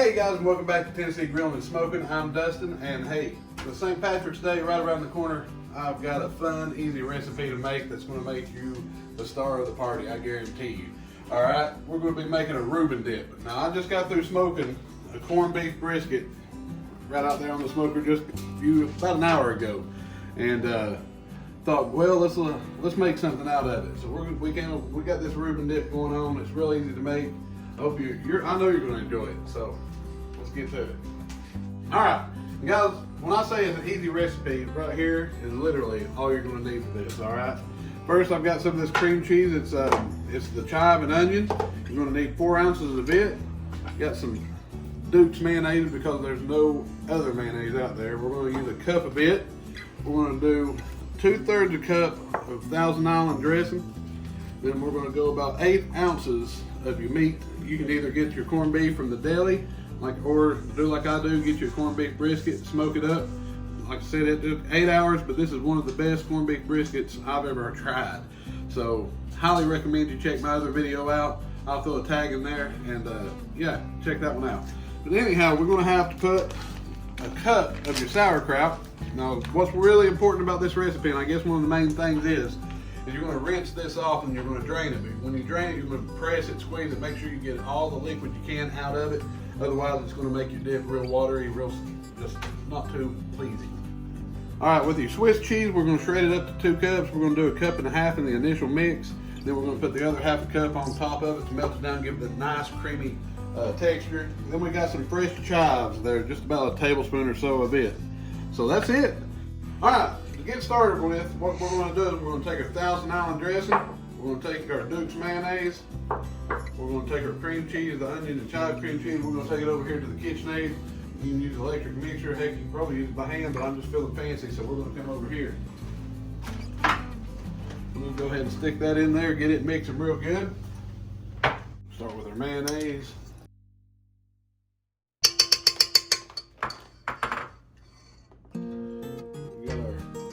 Hey guys, and welcome back to Tennessee Grilling and Smoking. I'm Dustin, and hey, with St. Patrick's Day right around the corner, I've got a fun, easy recipe to make that's going to make you the star of the party, I guarantee you. Alright, we're going to be making a Reuben dip. Now, I just got through smoking a corned beef brisket right out there on the smoker just about an hour ago, and thought, well, let's make something out of it. So we got this Reuben dip going on. It's real easy to make. I hope I know you're going to enjoy it. So let's get to it. All right, guys. When I say it's an easy recipe, right here is literally all you're going to need for this. All right. First, I've got some of this cream cheese. It's the chive and onions. You're going to need 4 ounces of it. Got some Duke's mayonnaise because there's no other mayonnaise out there. We're going to use a cup of it. We're going to do 2/3 a cup of Thousand Island dressing. Then we're going to go about 8 ounces of your meat. You can either get your corned beef from the deli, or do like I do, get your corned beef brisket, smoke it up. Like I said, it took 8 hours, but this is one of the best corned beef briskets I've ever tried. So highly recommend you check my other video out. I'll throw a tag in there, and yeah, check that one out. But anyhow, we're going to have to put a cup of your sauerkraut. Now, what's really important about this recipe, and I guess one of the main things is you're going to rinse this off and you're going to drain it. When you drain it, you're going to press it, squeeze it, make sure you get all the liquid you can out of it. Otherwise, it's going to make your dip real watery, just not too pleasing. All right, with your Swiss cheese, we're going to shred it up to 2 cups. We're going to do 1.5 cups in the initial mix. Then we're going to put the other 1/2 cup on top of it to melt it down, give it a nice creamy texture. Then we got some fresh chives there, just about a tablespoon or so of it. So that's it. All right, to get started with, what we're going to do is we're going to take our Thousand Island dressing, we're going to take our Duke's mayonnaise, we're going to take our cream cheese, the onion and chive cream cheese, we're going to take it over here to the KitchenAid. You can use an electric mixer, heck, you can probably use it by hand, but I'm just feeling fancy, so we're going to come over here. We'll go ahead and stick that in there, get it mixing real good. Start with our mayonnaise.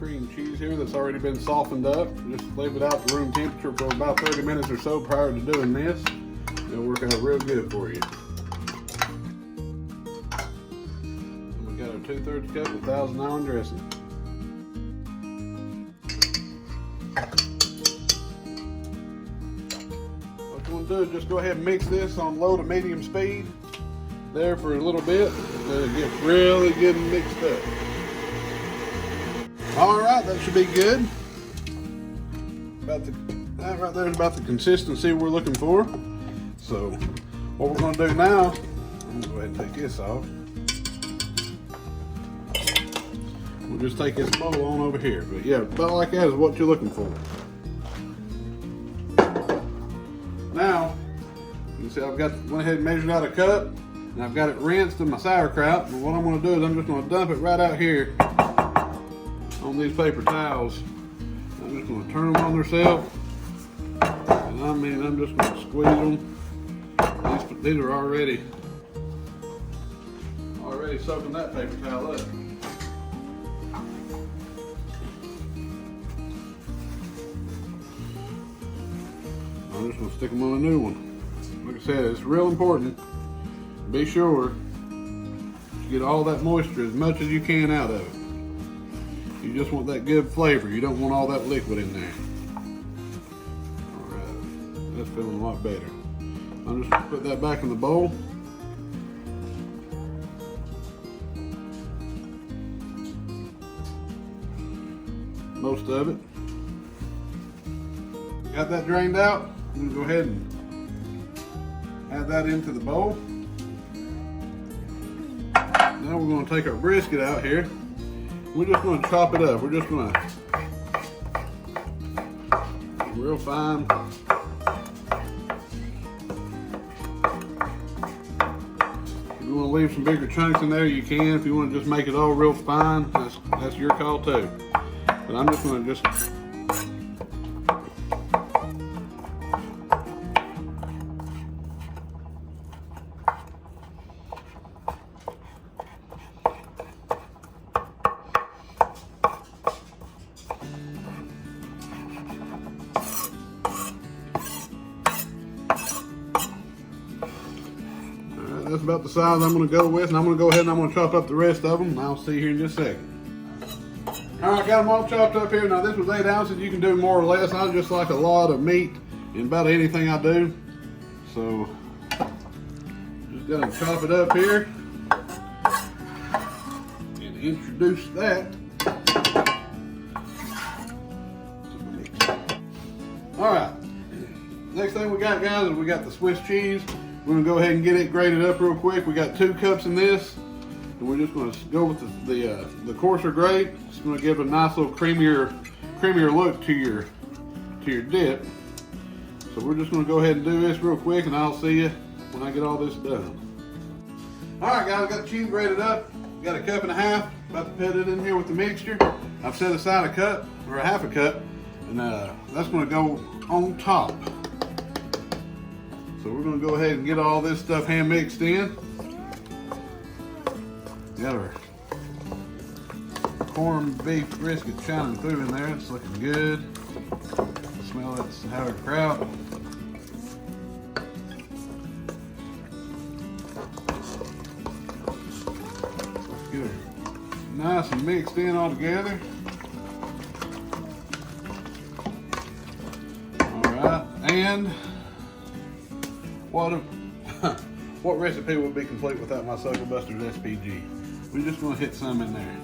Cream cheese here that's already been softened up. Just leave it out to room temperature for about 30 minutes or so prior to doing this. It'll work out real good for you. And we got our 2/3 cup of Thousand Island dressing. What you want to do is just go ahead and mix this on low to medium speed there for a little bit until it gets really good and mixed up. All right, that should be good. That right there is about the consistency we're looking for. So what we're going to do now, I'm going to go ahead and take this off. We'll just take this bowl on over here. But yeah, about like that is what you're looking for. Now, you see I've went ahead and measured out a cup, and I've got it rinsed in my sauerkraut. And what I'm going to do is I'm just going to dump it right out here on these paper towels. I'm just going to turn them on themselves, and I'm just going to squeeze them. These are already soaking that paper towel up. I'm just going to stick them on a new one. Like I said, it's real important. Be sure to get all that moisture as much as you can out of it. You just want that good flavor. You don't want all that liquid in there. All right, that's feeling a lot better. I'm just gonna put that back in the bowl. Most of it. Got that drained out. I'm gonna go ahead and add that into the bowl. Now we're gonna take our brisket out here. We're just going to chop it up. We're just going to real fine. If you want to leave some bigger chunks in there, you can. If you want to just make it all real fine, that's your call too. But I'm just going to that's about the size I'm gonna go with, and I'm gonna go ahead and I'm gonna chop up the rest of them, and I'll see you here in just a second. All right, got them all chopped up here. Now this was 8 ounces. You can do more or less. I just like a lot of meat in about anything I do. So just gonna chop it up here and introduce that. All right, next thing we got, guys, is we got the Swiss cheese. We're gonna go ahead and get it grated up real quick. We got 2 cups in this, and we're just gonna go with the coarser grate. It's gonna give a nice little creamier look to your dip. So we're just gonna go ahead and do this real quick, and I'll see you when I get all this done. All right, guys, got the cheese grated up. Got a cup and a half. About to put it in here with the mixture. I've set aside a cup or a half a cup. And that's going to go on top. So we're going to go ahead and get all this stuff hand mixed in. Got our corned beef brisket shining through in there. It's looking good. Smell that sauerkraut. Let's get it nice and mixed in all together. And what recipe would be complete without my Sucklebusters SPG? We're just going to hit some in there.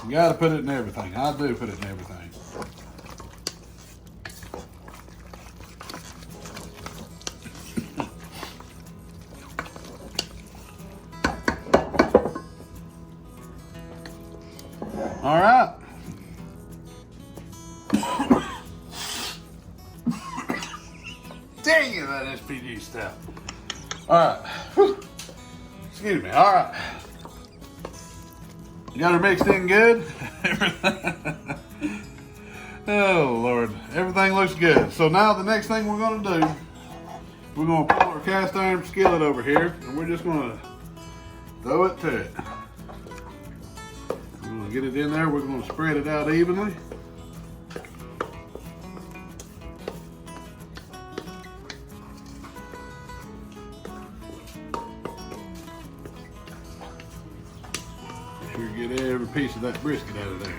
You got to put it in everything. I do put it in everything. All right. Dang it, that SPG stuff. All right. Whew. Excuse me. All right. You got her mixed in good? Oh, Lord. Everything looks good. So now the next thing we're going to do, we're going to pull our cast iron skillet over here, and we're just going to throw it to it. We're going to get it in there. We're going to spread it out evenly. Make sure you get every piece of that brisket out of there.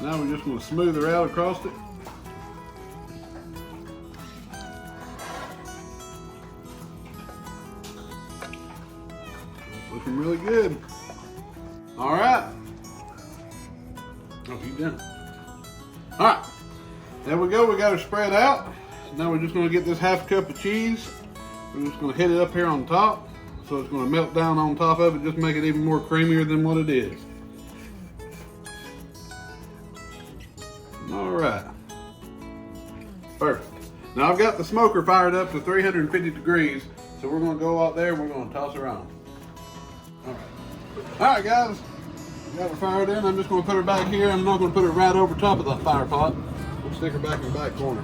Now we're just going to smooth her out across it. Looking really good. All right. Oh, you done. All right. There we go. We got her spread out. Now we're just going to get this half cup of cheese. We're just going to hit it up here on top. So it's going to melt down on top of it, just make it even more creamier than what it is. All right, perfect. Now I've got the smoker fired up to 350 degrees, so we're gonna go out there and we're gonna toss her on. All right, guys, got her fired in. I'm just gonna put her back here. I'm not gonna put her right over top of the fire pot. We'll stick her back in the back corner.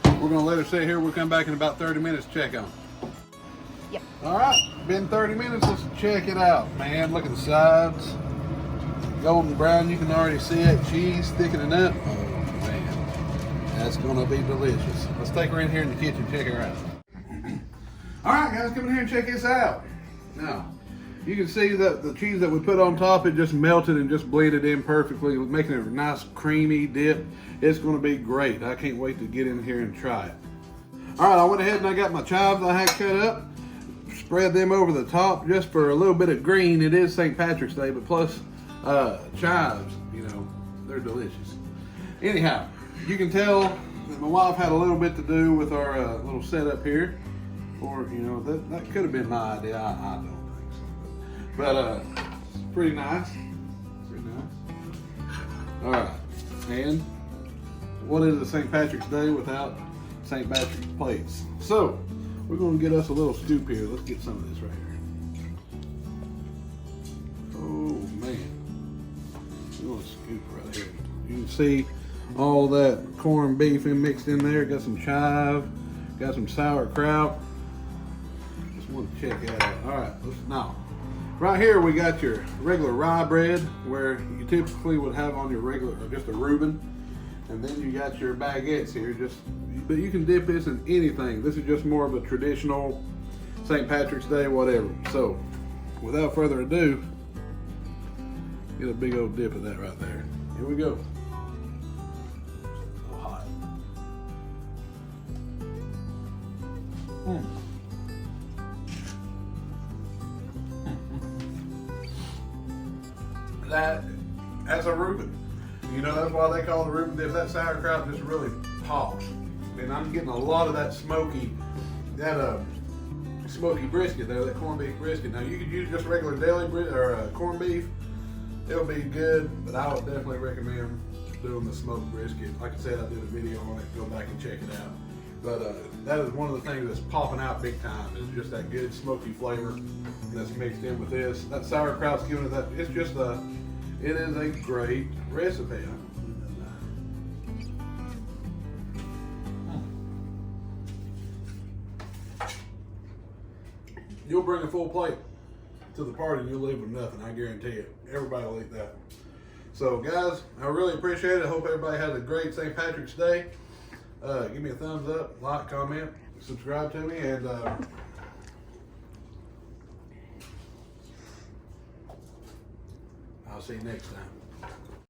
We're gonna let her sit here. We'll come back in about 30 minutes to check on her. Yep. All right, been 30 minutes. Let's check it out, man. Look at the sides. Golden brown, you can already see it. Cheese thickening up. That's gonna be delicious. Let's take her in here in the kitchen, check her out. All right, guys, come in here and check this out. Now, you can see that the cheese that we put on top, it just melted and just blended in perfectly, making it a nice creamy dip. It's gonna be great. I can't wait to get in here and try it. All right, I went ahead and I got my chives I had cut up, spread them over the top just for a little bit of green. It is Stpatricksday, Day, but plus chives, you know, they're delicious. Anyhow, you can tell that my wife had a little bit to do with our little setup here, or you know that could have been my idea. I don't think so, but it's pretty nice. Pretty nice. All right, and what is a St. Patrick's Day without St. Patrick's plates? So we're gonna get us a little scoop here. Let's get some of this right here. Oh man, we're gonna scoop right here. You can see all that corned beef mixed in there. Got some chive, Got some sauerkraut. Just want to check that out. All right, now, right here we got your regular rye bread, where you typically would have on your regular, or just a Reuben. And then you got your baguettes here, but you can dip this in anything. This is just more of a traditional St. Patrick's Day, whatever. So, without further ado, get a big old dip of that right there. Here we go. So hot. That's a Reuben. You know, that's why they call it a Reuben dip. That sauerkraut just really pops. And I'm getting a lot of that smoky brisket there, that corned beef brisket. Now you could use just regular deli or corned beef. It'll be good, but I would definitely recommend doing the smoked brisket. Like I said, I did a video on it. Go back and check it out. But that is one of the things that's popping out big time. Is just that good smoky flavor that's mixed in with this. That sauerkraut's giving it that. It is a great recipe. You'll bring a full plate to the party and you'll leave with nothing, I guarantee it. Everybody will eat that. So guys, I really appreciate it. I hope everybody has a great St. Patrick's Day. Give me a thumbs up, like, comment, subscribe to me, and I'll see you next time.